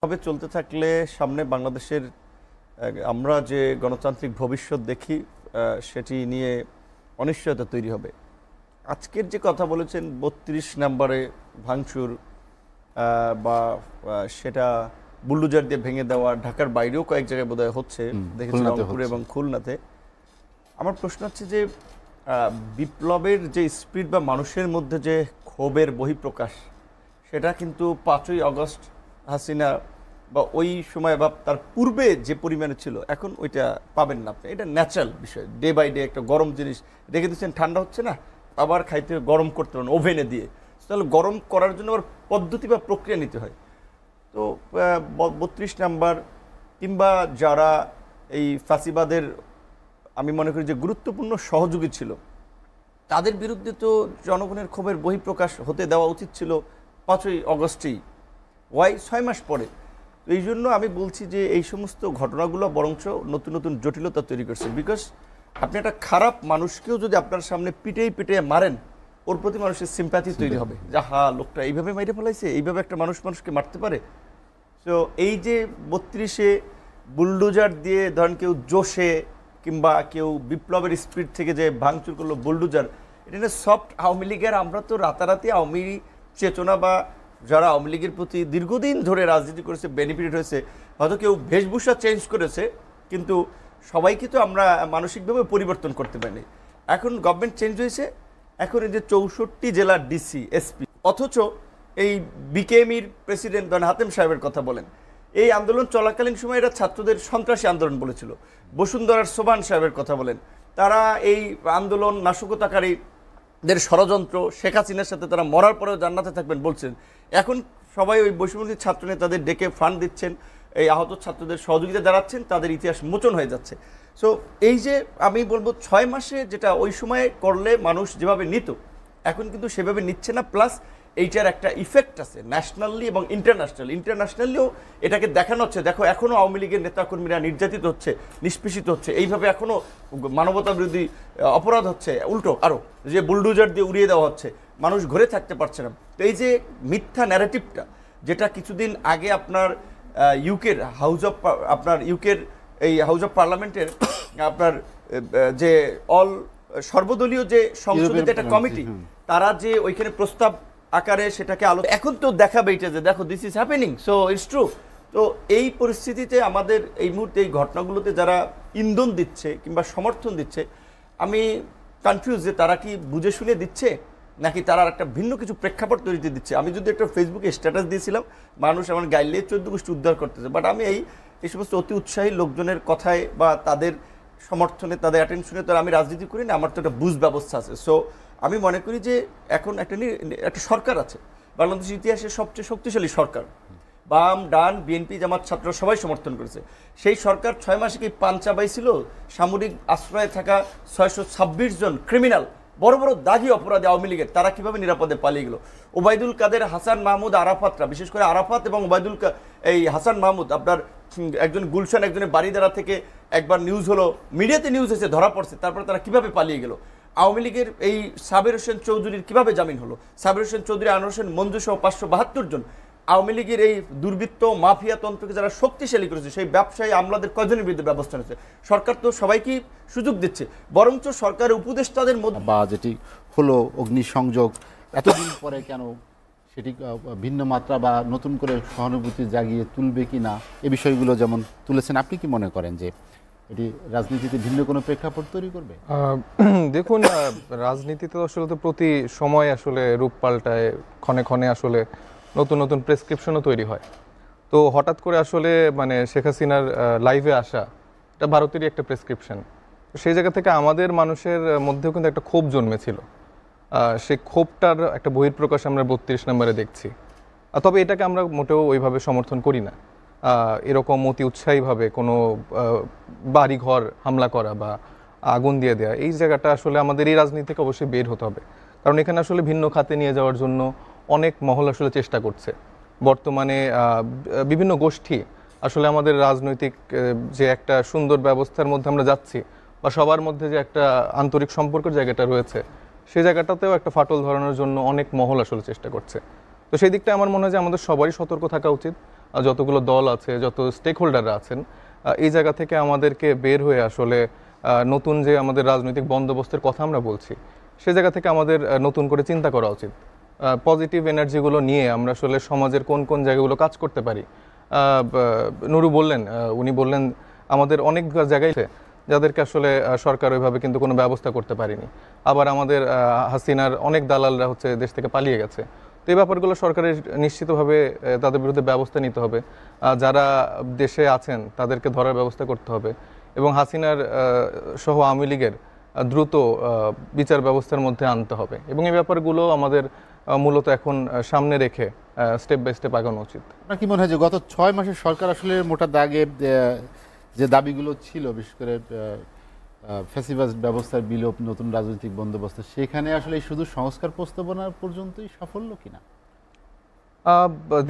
ভাবে চলতে থাকলে সামনে বাংলাদেশের আমরা যে গণতান্ত্রিক ভবিষ্যৎ দেখি সেটি নিয়ে অনিশ্চয়তা তৈরি হবে। আজকের যে কথা বলেছেন ৩২ নম্বরে ভাঙচুর বা সেটা বুলডোজার দিয়ে ভেঙে দেওয়া, ঢাকার বাইরেও কয়েক জায়গায় বোধহয় হচ্ছে, দেখেছি রংপুরে এবং খুলনাতে। আমার প্রশ্ন হচ্ছে যে বিপ্লবের যে স্পিরিট বা মানুষের মধ্যে যে ক্ষোভের বহিঃপ্রকাশ, সেটা কিন্তু ৫ই আগস্ট হাসিনা বা ওই সময় বা তার পূর্বে যে পরিমাণে ছিল এখন ওইটা পাবেন না আপনি। এটা ন্যাচারাল বিষয়। ডে বাই ডে একটা গরম জিনিস রেখে দিচ্ছেন, ঠান্ডা হচ্ছে না, আবার খাইতে গরম করতে পারেন ওভেনে দিয়ে, তাহলে গরম করার জন্য আবার পদ্ধতি বা প্রক্রিয়া নিতে হয়। তো ৩২ নাম্বার কিংবা যারা এই ফাঁসিবাদের আমি মনে করি যে গুরুত্বপূর্ণ সহযোগী ছিল, তাদের বিরুদ্ধে তো জনগণের ক্ষোভের বহিঃপ্রকাশ হতে দেওয়া উচিত ছিল ৫ই আগস্টেই, ওয়াই ৬ মাস পরে। তো এই জন্য আমি বলছি যে এই সমস্ত ঘটনাগুলো বরঞ্চ নতুন নতুন জটিলতা তৈরি করছে। বিকজ আপনি একটা খারাপ মানুষকেও যদি আপনার সামনে পিটে মারেন, ওর প্রতি মানুষের সিম্প্যাথি তৈরি হবে, যে হা লোকটা এইভাবে মাইরে ফেলাইছে, এইভাবে একটা মানুষকে মারতে পারে। তো এই যে ৩২-এ বুলডোজার দিয়ে ধরেন কেউ জোশে কিংবা কেউ বিপ্লবের স্পিড থেকে যে ভাঙচুর করলো বুলডোজার, এটা সফট আওয়ামী লীগের, আমরা তো রাতারাতি আওয়ামী চেতনা বা যারা আওয়ামী লীগের প্রতি দীর্ঘদিন ধরে রাজনীতি করেছে, বেনিফিট হয়েছে, হয়তো কেউ বেশভূষা চেঞ্জ করেছে, কিন্তু সবাইকে তো আমরা মানসিকভাবে পরিবর্তন করতে পারিনি। এখন গভর্নমেন্ট চেঞ্জ হয়েছে, এখন এই যে ৬৪ জেলার ডিসি এসপি, অথচ এই বিকেএমইর প্রেসিডেন্ট হাতেম সাহেবের কথা বলেন, এই আন্দোলন চলাকালীন সময় এরা ছাত্রদের সন্ত্রাসী আন্দোলন বলেছিল। বসুন্ধরার সোবান সাহেবের কথা বলেন, তারা এই আন্দোলন নাশকতাকারীদের ষড়যন্ত্র, শেখ হাসিনার সাথে তারা মরার পরেও জান্নাতে থাকবেন বলছেন। এখন সবাই ওই বৈষম্যবিরোধী ছাত্র নেতাদের ডেকে ফান্ড দিচ্ছেন, এই আহত ছাত্রদের সহযোগিতা দাঁড়াচ্ছেন, তাদের ইতিহাস মোচন হয়ে যাচ্ছে। সো এই যে আমি বলবো ৬ মাসে যেটা ওই সময় করলে মানুষ যেভাবে নিত, এখন কিন্তু সেভাবে নিচ্ছে না। প্লাস এইটার একটা ইফেক্ট আছে ন্যাশনালি এবং ইন্টারন্যাশনালিও এটাকে দেখানো হচ্ছে, দেখো এখনও আওয়ামী লীগের নেতাকর্মীরা নির্যাতিত হচ্ছে, নিষ্পেষিত হচ্ছে, এইভাবে এখনও মানবতা বিরোধী অপরাধ হচ্ছে, উল্টো আরও যে বুলডোজার দিয়ে উড়িয়ে দেওয়া হচ্ছে, মানুষ ঘরে থাকতে পারছে না। তো এই যে মিথ্যা ন্যারেটিভটা, যেটা কিছুদিন আগে আপনার ইউকের এই হাউস অফ পার্লামেন্টের আপনার যে সর্বদলীয় যে সংসদের একটা কমিটি, তারা যে ওইখানে প্রস্তাব আকারে সেটাকে এখন তো দেখাবে এটা যে দেখো this is happening, so it's true. তো এই পরিস্থিতিতে আমাদের এই মুহূর্তে এই ঘটনাগুলোতে যারা ইন্ধন দিচ্ছে কিংবা সমর্থন দিচ্ছে, আমি কনফিউজ যে তারা কি বুঝে শুনে দিচ্ছে নাকি তারা একটা ভিন্ন কিছু প্রেক্ষাপট তৈরিতে দিচ্ছে। আমি যদি একটা ফেসবুকে স্ট্যাটাস দিয়েছিলাম, মানুষ আমার গাইলে 14 গোষ্ঠী উদ্ধার করতেছে, বাট আমি এই সমস্ত অতি উৎসাহী লোকজনের কথায় বা তাদের সমর্থনে, তাদের অ্যাটেনশনে তো আমি রাজনীতি করি না, আমার তো একটা বুঝ ব্যবস্থা আছে। সো আমি মনে করি যে এখন একটা সরকার আছে, বাংলাদেশের ইতিহাসের সবচেয়ে শক্তিশালী সরকার, বাম ডান বিএনপি জামাত ছাত্র সবাই সমর্থন করেছে। সেই সরকার 6 মাসে কি পান চাবাইছিল? সামরিক আশ্রয়ে থাকা 626 জন ক্রিমিনাল, বড় বড় দাগি অপরাধী আওয়ামী লীগের, তারা কিভাবে নিরাপদে পালিয়ে গেল? ওবায়দুল কাদের, হাসান মাহমুদ, আরাফাতরা, বিশেষ করে আরাফাত এবং এই হাসান মাহমুদ, আপনার একজন গুলশান, একজনের বাড়িদারা থেকে একবার নিউজ হলো, মিডিয়াতে নিউজ হয়েছে, ধরা পড়ছে, তারপরে তারা কিভাবে পালিয়ে গেল? আওয়ামী লীগের এই সাবির হোসেন চৌধুরীর কিভাবে জামিন হলো? সাবির হোসেন চৌধুরী, আনোয়ার হোসেন মঞ্জু সহ 572 জন আওয়ামী লীগের এই দুর্বৃত্ত মাফিয়া তন্ত্রকে যারা শক্তিশালী করেছে, সেই ব্যবসায়ী আমলাদের কয়জনের বিরুদ্ধে ব্যবস্থা নিয়েছে? সরকার তো সবাইকে সুযোগ দিচ্ছে, বরঞ্চ সরকারের উপদেষ্টাদের মধ্যে বা যেটি হলো অগ্নিসংযোগ, এতদিন পরে কেন সেটি ভিন্ন মাত্রা বা নতুন করে সহানুভূতি জাগিয়ে তুলবে কি না, এ বিষয়গুলো যেমন তুলেছেন, আপনি কি মনে করেন যে এটি রাজনীতিতে ভিন্ন কোনো প্রেক্ষাপট তৈরি করবে? দেখুন, রাজনীতিতে আসলে তো প্রতি সময় আসলে রূপ পাল্টায়, ক্ষণে ক্ষণে আসলে নতুন নতুন প্রেসক্রিপশনও তৈরি হয়। তো হঠাৎ করে আসলে মানে শেখ হাসিনার লাইভে আসা, এটা ভারতেরই একটা প্রেসক্রিপশন। তো সেই জায়গা থেকে আমাদের মানুষের মধ্যেও কিন্তু একটা ক্ষোভ জন্মেছিল, সেই ক্ষোভটার একটা বহিঃপ্রকাশ আমরা ৩২ নম্বরে দেখছি। তবে এটাকে আমরা মোটেও ওইভাবে সমর্থন করি না। এরকম অতি উৎসাহীভাবে কোনো বাড়িঘর হামলা করা বা আগুন দিয়ে দেওয়া, এই জায়গাটা আসলে আমাদের এই রাজনীতি থেকে অবশ্যই বের হতে হবে। কারণ এখানে আসলে ভিন্ন খাতে নিয়ে যাওয়ার জন্য অনেক মহল আসলে চেষ্টা করছে। বর্তমানে বিভিন্ন গোষ্ঠী আসলে আমাদের রাজনৈতিক যে একটা সুন্দর ব্যবস্থার মধ্যে আমরা যাচ্ছি, বা সবার মধ্যে যে একটা আন্তরিক সম্পর্কের জায়গাটা রয়েছে, সেই জায়গাটাতেও একটা ফাটল ধরানোর জন্য অনেক মহল আসলে চেষ্টা করছে। তো সেই দিকটা আমার মনে হয় যে আমাদের সবারই সতর্ক থাকা উচিত। যতগুলো দল আছে, যত স্টেক হোল্ডাররা আছেন, এই জায়গা থেকে আমাদেরকে বের হয়ে আসলে নতুন যে আমাদের রাজনৈতিক বন্দোবস্তের কথা আমরা বলছি, সে জায়গা থেকে আমাদের নতুন করে চিন্তা করা উচিত। পজিটিভ এনার্জিগুলো নিয়ে আমরা আসলে সমাজের কোন কোন জায়গাগুলো কাজ করতে পারি। নুরু বললেন, উনি বললেন আমাদের অনেক জায়গায় যাদেরকে আসলে সরকার ওইভাবে কিন্তু কোনো ব্যবস্থা করতে পারেনি। আবার আমাদের হাসিনার অনেক দালালরা হচ্ছে দেশ থেকে পালিয়ে গেছে। তো এই ব্যাপারগুলো সরকারের নিশ্চিতভাবে তাদের বিরুদ্ধে ব্যবস্থা নিতে হবে। যারা দেশে আছেন তাদেরকে ধরার ব্যবস্থা করতে হবে এবং হাসিনার সহ আওয়ামী লীগের দ্রুত বিচার ব্যবস্থার মধ্যে আনতে হবে এবং এই ব্যাপারগুলো আমাদের মূলত এখন সামনে রেখে স্টেপ বাই স্টেপ আগানো উচিত। আপনার কি মনে হয় যে গত 6 মাসের সরকার আসলে মোটা দাগে যে দাবিগুলো ছিল, বিশেষ করে ফ্যাসিবাদ ব্যবস্থার বিলোপ, নতুন রাজনৈতিক বন্দোবস্ত, সেখানে আসলে শুধু সংস্কার প্রস্তাবনা পর্যন্তই সাফল্য কিনা?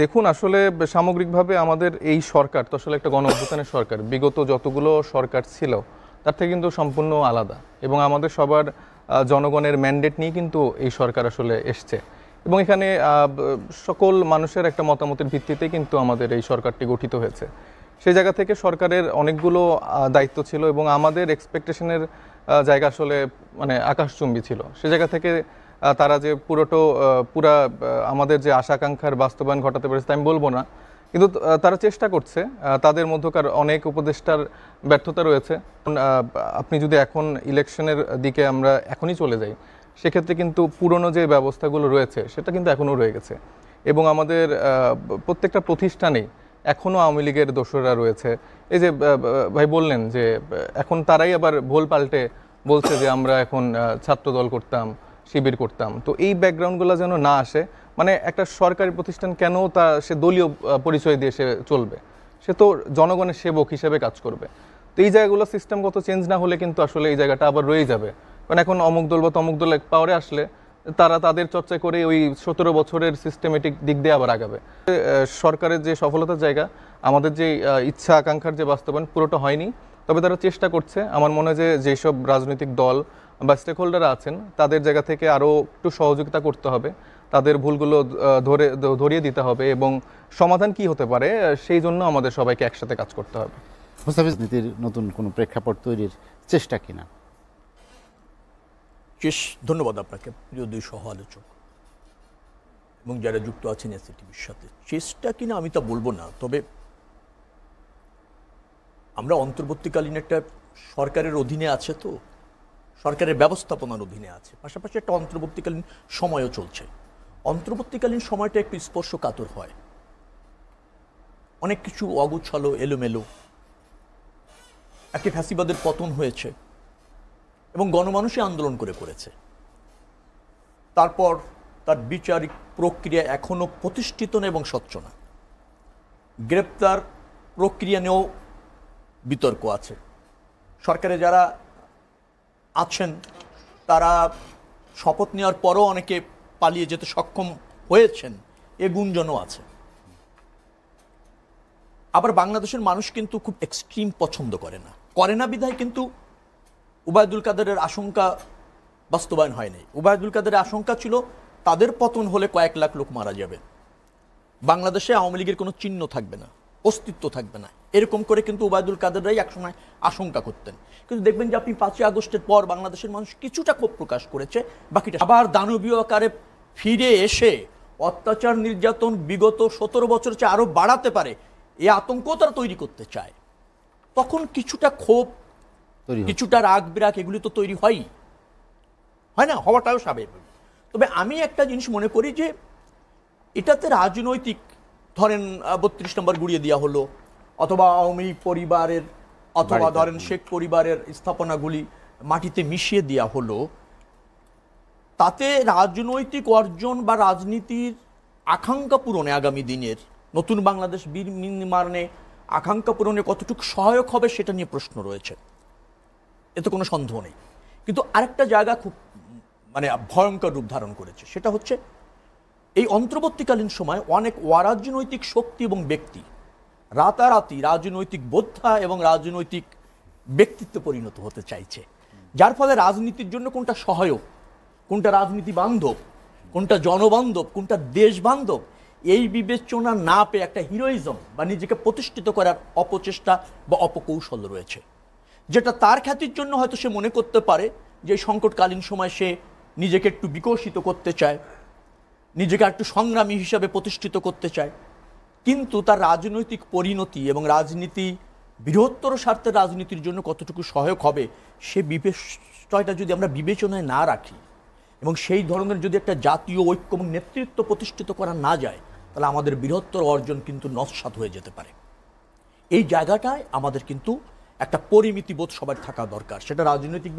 দেখুন, আসলে সামগ্রিকভাবে আমাদের এই সরকার তো আসলে একটা গণ অভ্যুত্থানের সরকার। বিগত যতগুলো সরকার ছিল তার থেকে কিন্তু সম্পূর্ণ আলাদা এবং আমাদের সবার জনগণের ম্যান্ডেট নিয়ে কিন্তু এই সরকার আসলে এসছে এবং এখানে সকল মানুষের একটা মতামতের ভিত্তিতে কিন্তু আমাদের এই সরকারটি গঠিত হয়েছে। সেই জায়গা থেকে সরকারের অনেকগুলো দায়িত্ব ছিল এবং আমাদের এক্সপেকটেশনের জায়গা আসলে মানে আকাশচুম্বী ছিল। সে জায়গা থেকে তারা যে পুরা আমাদের যে আশা আকাঙ্ক্ষার বাস্তবায়ন ঘটাতে পেরেছে আমি বলবো না, কিন্তু তারা চেষ্টা করছে। তাদের মধ্যকার অনেক উপদেষ্টার ব্যর্থতা রয়েছে। আপনি যদি এখন ইলেকশনের দিকে আমরা এখনই চলে যাই, সেক্ষেত্রে কিন্তু পুরনো যে ব্যবস্থাগুলো রয়েছে সেটা কিন্তু এখনও রয়ে গেছে এবং আমাদের প্রত্যেকটা প্রতিষ্ঠানেই এখনও আওয়ামী লীগের দোসররা রয়েছে। এই যে ভাই বললেন যে এখন তারাই আবার ভোল পাল্টে বলছে যে আমরা এখন ছাত্রদল করতাম, শিবির করতাম। তো এই ব্যাকগ্রাউন্ডগুলো যেন না আসে। মানে একটা সরকারি প্রতিষ্ঠান কেন সে দলীয় পরিচয় দিয়ে সে চলবে? সে তো জনগণের সেবক হিসেবে কাজ করবে। তো এই জায়গাগুলো সিস্টেমগত চেঞ্জ না হলে কিন্তু আসলে এই জায়গাটা আবার রয়ে যাবে। কারণ এখন অমুক দল বা তমুক দল পাওয়ারে আসলে তারা তাদের চর্চা করে ওই 17 বছরের সিস্টেমেটিক দিক দিয়ে আবার আগাবে। সরকারের যে সফলতার জায়গা, আমাদের যে ইচ্ছা আকাঙ্ক্ষার যে বাস্তবায়ন পুরোটা হয়নি, তবে তারা চেষ্টা করছে। আমার মনে হয় যে যেসব রাজনৈতিক দল বা স্টেক হোল্ডাররা আছেন তাদের জায়গা থেকে আরও একটু সহযোগিতা করতে হবে, তাদের ভুলগুলো ধরিয়ে দিতে হবে এবং সমাধান কি হতে পারে সেই জন্য আমাদের সবাইকে একসাথে কাজ করতে হবে। মুস্তাফিজ, নীতির নতুন কোনো প্রেক্ষাপট তৈরির চেষ্টা কিনা? ধন্যবাদ আপনাকে, প্রিয় দুই সহ আলোচক এবং যারা যুক্ত আছেন এসিটিভির সাথে। চেষ্টা কিনা আমি তা বলবো না, তবে আমরা অন্তর্বর্তীকালীন একটা সরকারের অধীনে আছে, তো সরকারের ব্যবস্থাপনার অধীনে আছে, পাশাপাশি একটা অন্তর্বর্তীকালীন সময়ও চলছে। অন্তর্বর্তীকালীন সময়টা একটু স্পর্শকাতর হয়, অনেক কিছু অগুছালো, এলোমেলো। একটি ফ্যাসিবাদের পতন হয়েছে এবং গণমানুষই আন্দোলন করেছে। তারপর তার বিচারিক প্রক্রিয়া এখনো প্রতিষ্ঠিত না এবং স্বচ্ছ না। গ্রেপ্তার প্রক্রিয়া নিয়েও বিতর্ক আছে। সরকারে যারা আছেন তারা শপথ নেওয়ার পরও অনেকে পালিয়ে যেতে সক্ষম হয়েছেন, এ গুঞ্জনও আছে। আবার বাংলাদেশের মানুষ কিন্তু খুব এক্সট্রিম পছন্দ করে না বিধায় কিন্তু উবায়দুল কাদেরের আশঙ্কা বাস্তবায়ন হয়নি। উবায়দুল কাদেরের আশঙ্কা ছিল তাদের পতন হলে কয়েক লাখ লোক মারা যাবে, বাংলাদেশে আওয়ামী লীগের কোনো চিহ্ন থাকবে না, অস্তিত্ব থাকবে না, এরকম করে কিন্তু উবায়দুল কাদেররাই একসময় আশঙ্কা করতেন। কিন্তু দেখবেন যে আপনি 5ই আগস্টের পর বাংলাদেশের মানুষ কিছুটা ক্ষোভ প্রকাশ করেছে, বাকিটা আবার দানবীয় আকারে ফিরে এসে অত্যাচার নির্যাতন বিগত 17 বছর চেয়ে আরো বাড়াতে পারে এই আতঙ্ক তারা তৈরি করতে চায়। তখন কিছুটা ক্ষোভ, কিছুটা রাগ বিরাগ এগুলি তো তৈরি হয় না, হওয়াটাও স্বাভাবিক। তবে আমি একটা জিনিস মনে করি যে এটাতে রাজনৈতিক, ধরেন 32 নম্বর গুড়িয়ে দেওয়া হলো, অথবা আওয়ামী পরিবারের, অথবা ধরেন শেখ পরিবারের স্থাপনাগুলি মাটিতে মিশিয়ে দেওয়া হলো, তাতে রাজনৈতিক অর্জন বা রাজনীতির আকাঙ্ক্ষা পূরণে, আগামী দিনের নতুন বাংলাদেশ নির্মাণে আকাঙ্ক্ষা পূরণে কতটুকু সহায়ক হবে সেটা নিয়ে প্রশ্ন রয়েছে, এতে কোনো সন্দেহ নেই। কিন্তু আরেকটা জায়গা খুব ভয়ঙ্কর রূপ ধারণ করেছে, সেটা হচ্ছে এই অন্তর্বর্তীকালীন সময় অনেক অরাজনৈতিক শক্তি এবং ব্যক্তি রাতারাতি রাজনৈতিক বোদ্ধা এবং রাজনৈতিক ব্যক্তিত্বে পরিণত হতে চাইছে, যার ফলে রাজনীতির জন্য কোনটা সহায়ক, কোনটা রাজনীতি বান্ধব, কোনটা জনবান্ধব, কোনটা দেশ বান্ধব, এই বিবেচনা না পেয়ে একটা হিরোইজম বা নিজেকে প্রতিষ্ঠিত করার অপচেষ্টা বা অপকৌশল রয়েছে, যেটা তার খ্যাতির জন্য হয়তো সে মনে করতে পারে যে সংকটকালীন সময় সে নিজেকে একটু বিকশিত করতে চায়, নিজেকে একটু সংগ্রামী হিসাবে প্রতিষ্ঠিত করতে চায়, কিন্তু তার রাজনৈতিক পরিণতি এবং রাজনীতি বৃহত্তর স্বার্থের রাজনীতির জন্য কতটুকু সহায়ক হবে সে বিষয়টা যদি আমরা বিবেচনায় না রাখি এবং সেই ধরনের যদি একটা জাতীয় ঐক্য এবং নেতৃত্ব প্রতিষ্ঠিত করা না যায়, তাহলে আমাদের বৃহত্তর অর্জন কিন্তু নস্যাৎ হয়ে যেতে পারে। এই জায়গাটায় আমাদের কিন্তু একটা পরিমিতি বোধ সবার থাকা দরকার, সেটা রাজনৈতিক